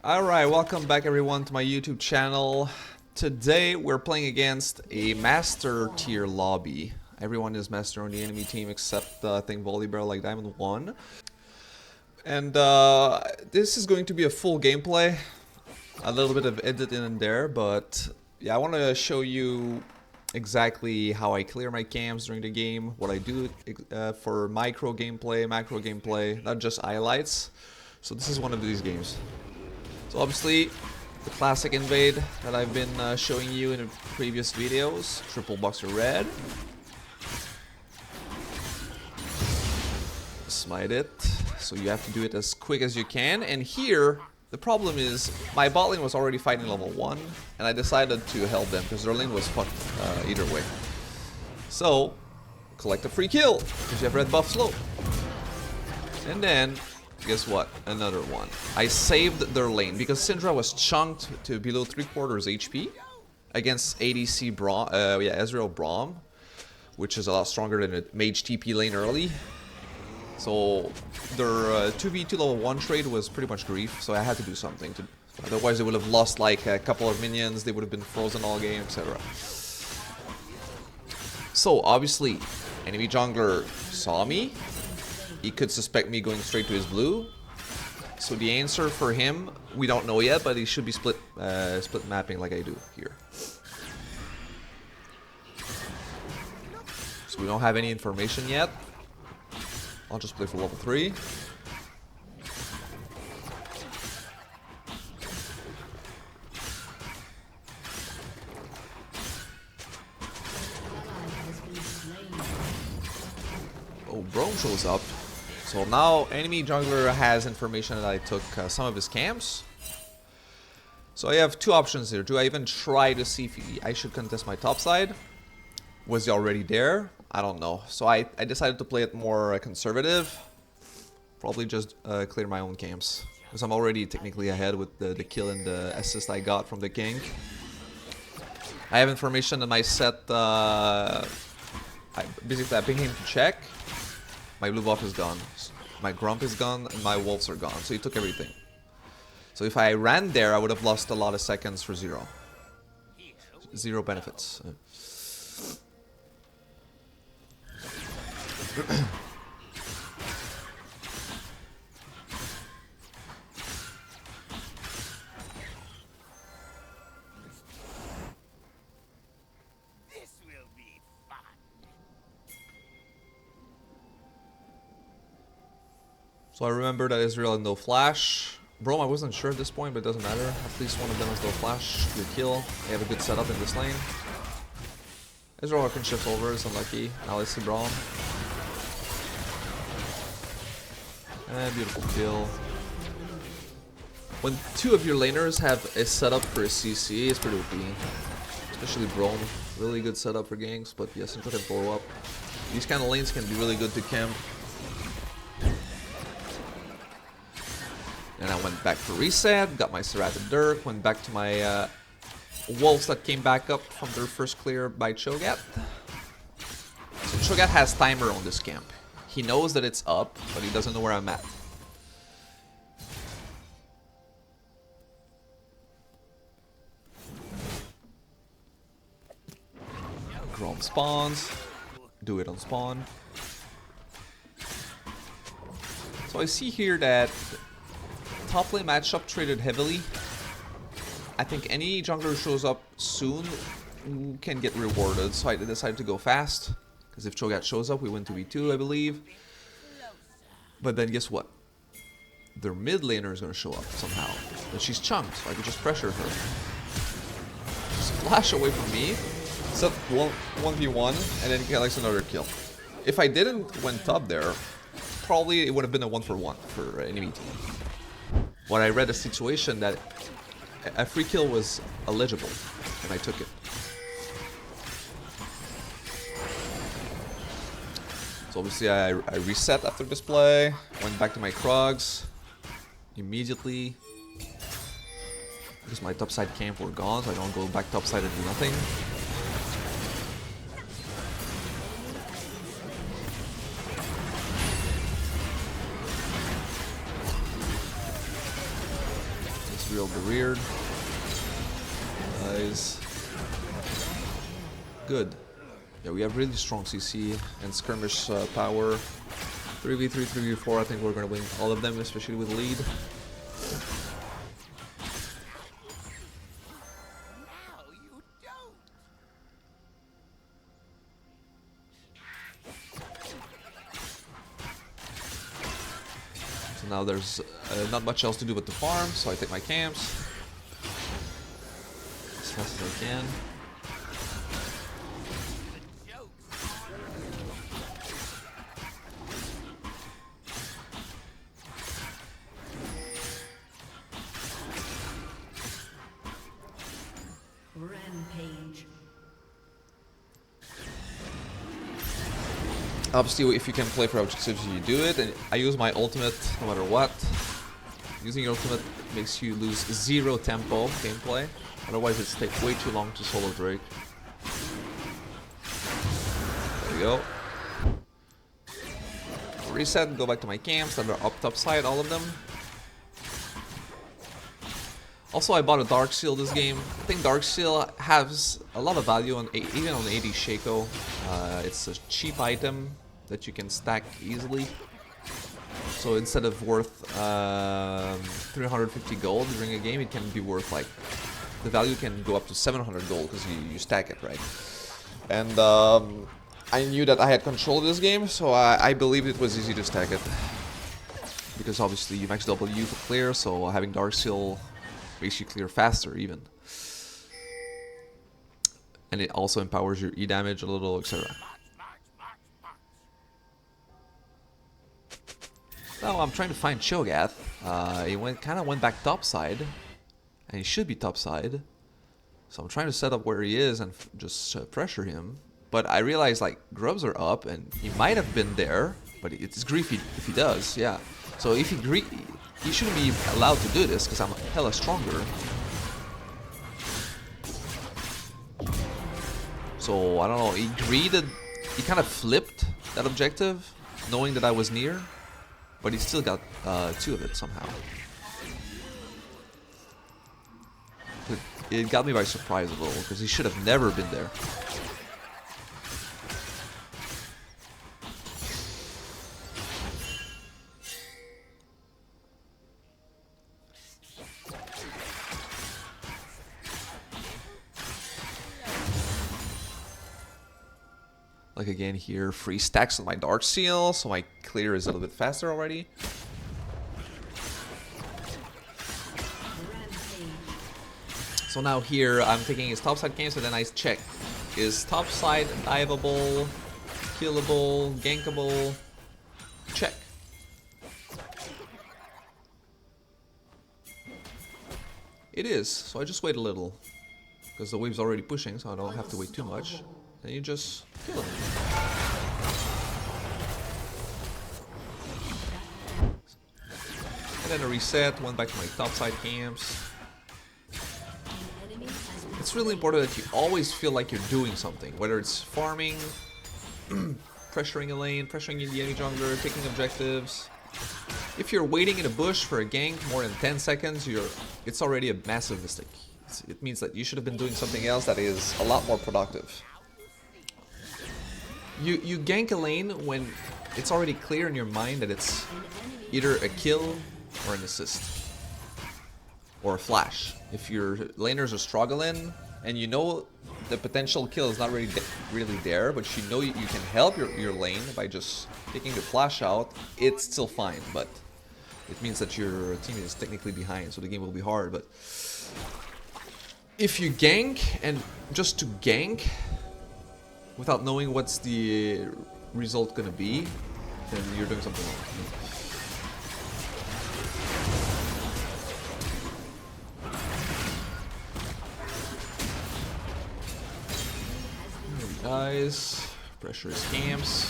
Alright, welcome back everyone to my YouTube channel. Today we're playing against a master tier lobby. Everyone is master on the enemy team except I think Volleyball like Diamond 1. And this is going to be a full gameplay. A little bit of edit in and there, but yeah, I want to show you exactly how I clear my camps during the game, what I do for micro gameplay, macro gameplay, not just highlights. So this is one of these games. So obviously, the classic invade that I've been showing you in previous videos. Triple boxer red. Smite it. So you have to do it as quick as you can. And here, the problem is, my bot lane was already fighting level 1. And I decided to help them because their lane was fucked either way. So, collect a free kill because you have red buff slow. And then, guess what? Another one. I saved their lane because Syndra was chunked to below 3/4 HP against ADC Ezreal Braum, which is a lot stronger than a mage TP lane early. So their 2v2 level 1 trade was pretty much grief, so I had to do something. Otherwise they would have lost like a couple of minions, they would have been frozen all game, etc. So obviously, enemy jungler saw me. He could suspect me going straight to his blue. So the answer for him, we don't know yet, but he should be split mapping like I do here. So we don't have any information yet. I'll just play for level 3. Oh, Braum shows up. So now enemy jungler has information that I took some of his camps. So I have two options here. Do I even try to see if I should contest my top side? Was he already there? I don't know. So I decided to play it more conservative. Probably just clear my own camps. Because I'm already technically ahead with the kill and the assist I got from the gank. I have information in my set. Basically I ping him to check. My blue buff is gone, my grump is gone, and my wolves are gone, so he took everything. So if I ran there, I would have lost a lot of seconds for zero. Zero benefits. So I remember that Israel had no flash. Bro, I wasn't sure at this point, but it doesn't matter. At least one of them has no flash. Good kill. They have a good setup in this lane. Israel can shift over, it's unlucky. Now let's see Braum. And beautiful kill. When two of your laners have a setup for a CC, it's pretty OP. Especially Braum. Really good setup for ganks, but yes, Syndra can follow up. These kind of lanes can be really good to camp. And I went back for reset, got my Seraphic Dirk, went back to my wolves that came back up from their first clear by Cho'Gath. So Cho'Gath has timer on this camp. He knows that it's up, but he doesn't know where I'm at. Grom spawns. Do it on spawn. So I see here that top lane matchup traded heavily. I think any jungler who shows up soon can get rewarded, so I decided to go fast. Because if Cho'Gath shows up, we win 2v2, I believe. But then guess what? Their mid laner is going to show up somehow. But she's chunked, so I could just pressure her. Just flash away from me, set 1v1, and then he collects another kill. If I didn't went top there, probably it would have been a 1-for-1 for enemy team. When I read a situation that a free kill was eligible, and I took it. So obviously I reset after this play, went back to my Krogs immediately. Because my topside camp were gone, so I don't go back topside and do nothing. real reared. Nice. Good. Yeah, we have really strong CC and skirmish power. 3v3, 3v4, I think we're gonna win all of them, especially with lead. So now there's not much else to do but to farm, so I take my camps as fast as I can. Rampage. Obviously, if you can play for objectives, you do it, and I use my ultimate no matter what. Using your ultimate makes you lose 0 tempo gameplay, otherwise it takes way too long to solo Drake. There we go. Reset, go back to my camps that are up top side, all of them. Also, I bought a Dark Seal this game. I think Dark Seal has a lot of value on even on 80 Shaco. It's a cheap item that you can stack easily. So instead of worth 350 gold during a game, it can be worth like the value can go up to 700 gold because you stack it, right? And I knew that I had control of this game, so I believed it was easy to stack it. Because obviously you max W for clear, so having Dark Seal makes you clear faster even. And it also empowers your E damage a little, etc. Now I'm trying to find Cho'Gath. He kind of went back topside, and he should be topside. So I'm trying to set up where he is and just pressure him. But I realize like grubs are up, and he might have been there, but it's griefy if he does, yeah. So if he shouldn't be allowed to do this because I'm hella stronger. So I don't know. He greeted. He kind of flipped that objective, knowing that I was near, but he still got 2 of it somehow. It got me by surprise a little because he should have never been there. Like again here, 3 stacks on my Dark Seal, so my clear is a little bit faster already. So now here, I'm taking his topside camp, so then I check. Is topside diveable, killable, gankable? Check. It is, so I just wait a little. Because the wave's already pushing, so I don't have to wait too much. And you just kill him. And then a reset, went back to my topside camps. It's really important that you always feel like you're doing something, whether it's farming, pressuring a lane, pressuring the enemy jungler, taking objectives. If you're waiting in a bush for a gank more than 10 seconds, it's already a massive mistake. It means that you should have been doing something else that is a lot more productive. You gank a lane when it's already clear in your mind that it's either a kill or an assist. Or a flash. If your laners are struggling and you know the potential kill is not really there, but you know you can help your lane by just taking the flash out, it's still fine, but it means that your team is technically behind, so the game will be hard. But if you gank, and just to gank without knowing what's the result gonna be, then you're doing something wrong. Guys, pressure his camps.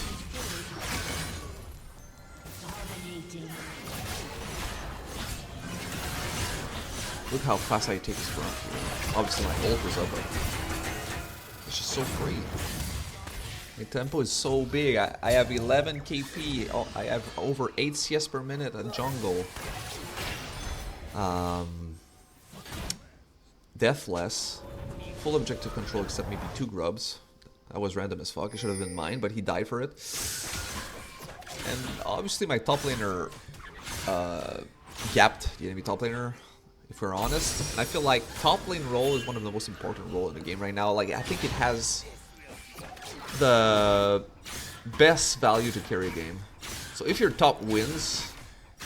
Look how fast I take this front here. Obviously my ult is up, but it's just so free. My tempo is so big. I have 11 KP. Oh, I have over 8 CS per minute at jungle. deathless, full objective control except maybe 2 grubs. That was random as fuck. It should have been mine, but he died for it. And obviously my top laner gapped the enemy top laner, if we're honest. And I feel like top lane role is one of the most important roles in the game right now. Like, I think it has the best value to carry a game. So if your top wins,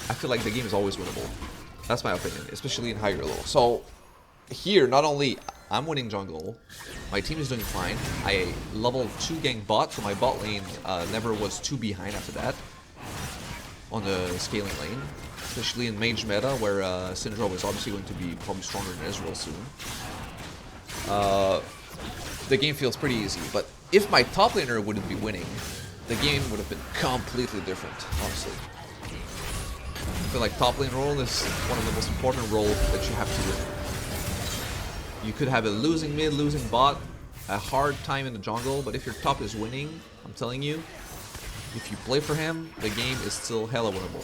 I feel like the game is always winnable. That's my opinion, especially in higher low. So here, not only I'm winning jungle, my team is doing fine. I level 2 gang bot, so my bot lane never was too behind after that on the scaling lane. Especially in mage meta, where Syndra is obviously going to be probably stronger than Israel soon. The game feels pretty easy, but if my top laner wouldn't be winning, the game would have been completely different, honestly. I feel like top lane role is one of the most important roles that you have to win. You could have a losing mid, losing bot, a hard time in the jungle, but if your top is winning, I'm telling you, if you play for him, the game is still hella winnable.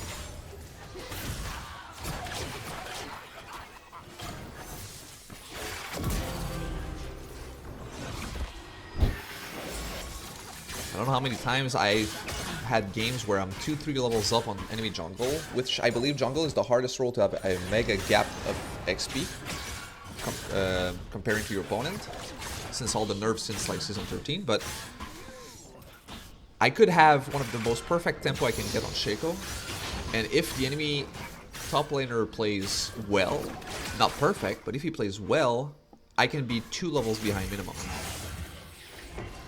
I don't know how many times I've had games where I'm 2-3 levels up on enemy jungle, which I believe jungle is the hardest role to have a mega gap of XP comparing to your opponent, since all the nerfs since like season 13, but I could have one of the most perfect tempo I can get on Shaco, and if the enemy top laner plays well, not perfect, but if he plays well, I can be 2 levels behind minimum.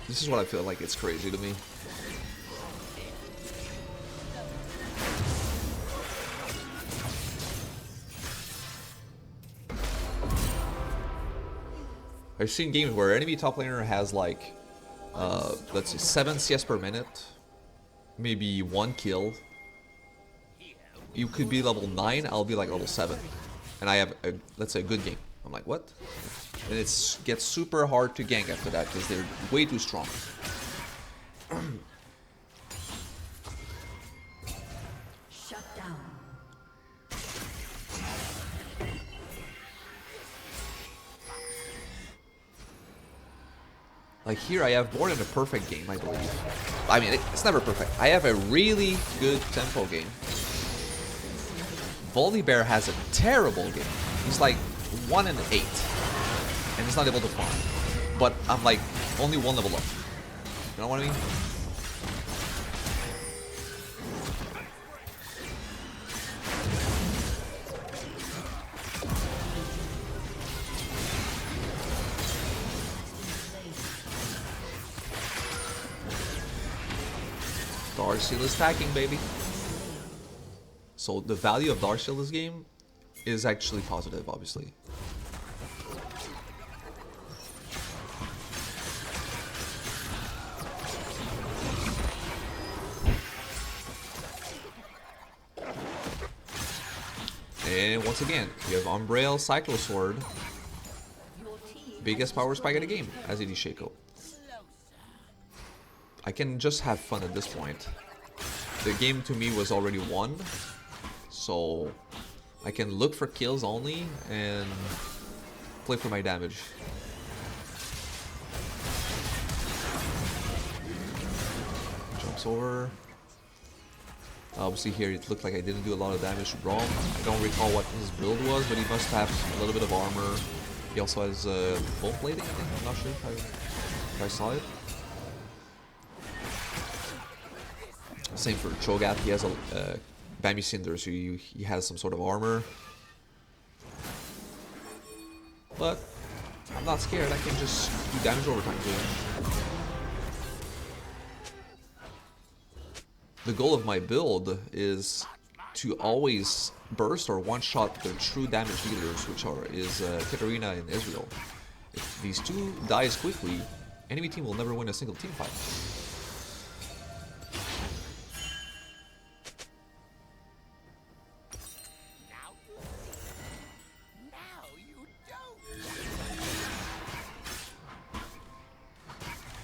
This is what I feel like. It's crazy to me. I've seen games where enemy top laner has like, let's say 7 CS per minute, maybe 1 kill. You could be level 9, I'll be like level 7. And I have, let's say, a good game. I'm like, what? And it gets super hard to gank after that because they're way too strong. Shut down. Like here I have more than a perfect game, I believe. I mean, it's never perfect. I have a really good tempo game. Volibear has a terrible game. He's like 1 and 8. And he's not able to farm. But I'm like only 1 level up. You know what I mean? Darkseal is stacking, baby. So the value of Darkseal this game is actually positive, obviously. And once again, you have Umbrail, Cyclosword. Biggest power spike of the game, as it is Shaco. I can just have fun at this point. The game to me was already won, so I can look for kills only and play for my damage. Jumps over. Obviously here it looked like I didn't do a lot of damage to Braum. I don't recall what his build was, but he must have a little bit of armor. He also has bone plating, I think. I'm not sure if I saw it. Same for Cho'Gath, he has a Bambi Cinder, so he has some sort of armor. But I'm not scared, I can just do damage over time to him. The goal of my build is to always burst or one-shot the true damage dealers, which is Katarina and Israel. If these two dies quickly, enemy team will never win a single team fight.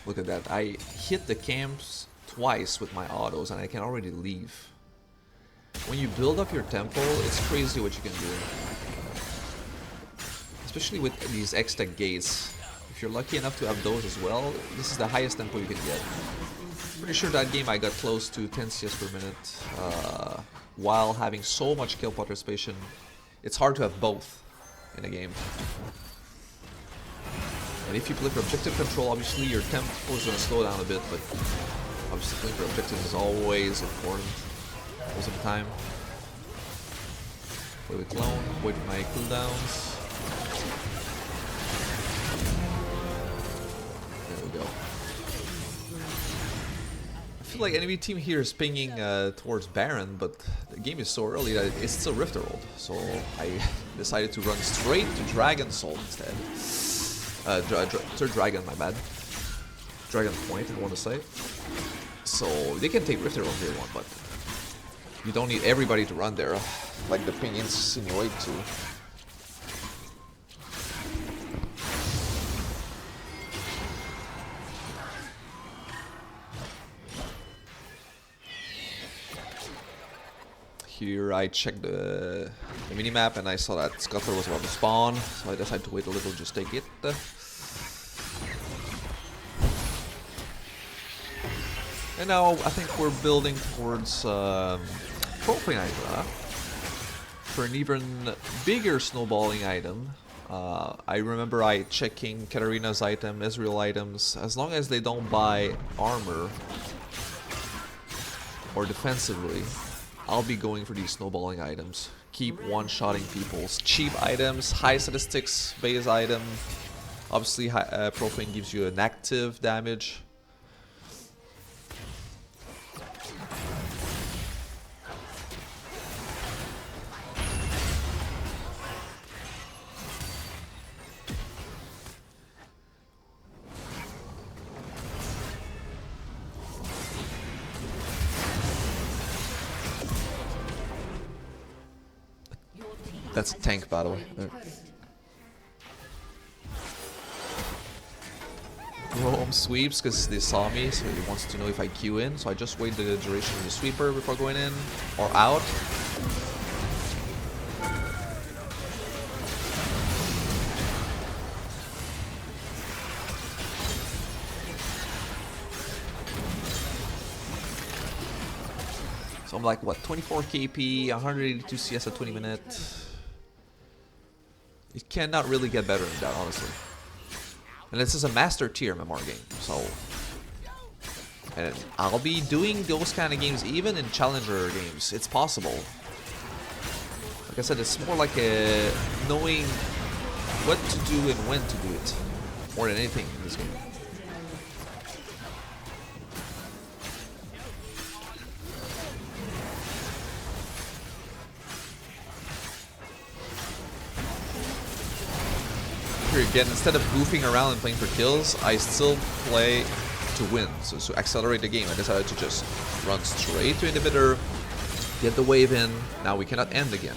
Look at that, I hit the camps twice with my autos and I can already leave. When you build up your tempo, it's crazy what you can do. especially with these X-Tech gates. If you're lucky enough to have those as well, this is the highest tempo you can get. Pretty sure that game I got close to 10 CS per minute while having so much kill participation. It's hard to have both in a game. And if you play for objective control, obviously your tempo is going to slow down a bit, but obviously playing for objectives is always important most of the time. Play with clone, wait for my cooldowns. There we go. I feel like enemy team here is pinging towards Baron, but the game is so early that it's still Rift Herald. So I decided to run straight to Dragon Soul instead. Third Dragon, my bad. Dragon Point, I want to say. So they can take Rift Herald if they want, but you don't need everybody to run there, like the ping insinuate to. Here I checked the minimap and I saw that Scuttler was about to spawn, so I decided to wait a little, just take it. And now I think we're building towards Profane item. For an even bigger snowballing item, I remember I checking Katarina's item, Ezreal items, as long as they don't buy armor or defensively, I'll be going for these snowballing items. Keep one-shotting people's cheap items, high statistics base item. Obviously, Profane gives you an active damage. That's a tank, by the way. Rome sweeps because they saw me, so he wants to know if I queue in. So I just wait the duration of the sweeper before going in or out. So I'm like, what, 24 KP, 182 CS at 20 minutes. It cannot really get better than that, honestly. And this is a master tier MMR game, so... And I'll be doing those kind of games even in challenger games. It's possible. Like I said, it's more like a knowing what to do and when to do it. More than anything in this game. Again, instead of goofing around and playing for kills, I still play to win. So to accelerate the game, I decided to just run straight to inhibitor, get the wave in. Now we cannot end again.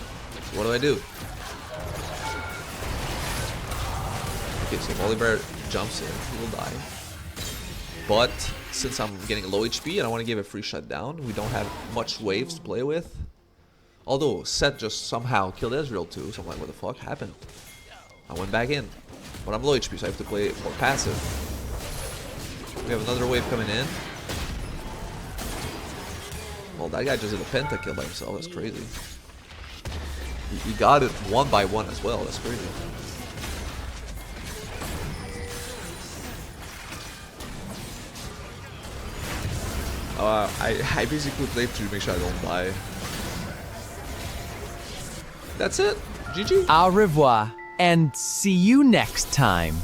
So what do? Okay, so Volibear jumps in, he will die. But since I'm getting low HP and I want to give a free shutdown, we don't have much waves to play with. Although Seth just somehow killed Ezreal too, so I'm like, what the fuck happened? I went back in. But I'm low HP, so I have to play more passive. We have another wave coming in. Well, that guy just did a pentakill by himself. That's crazy. He got it one by one as well. That's crazy. I basically played to make sure I don't die. That's it. GG. Au revoir, and see you next time.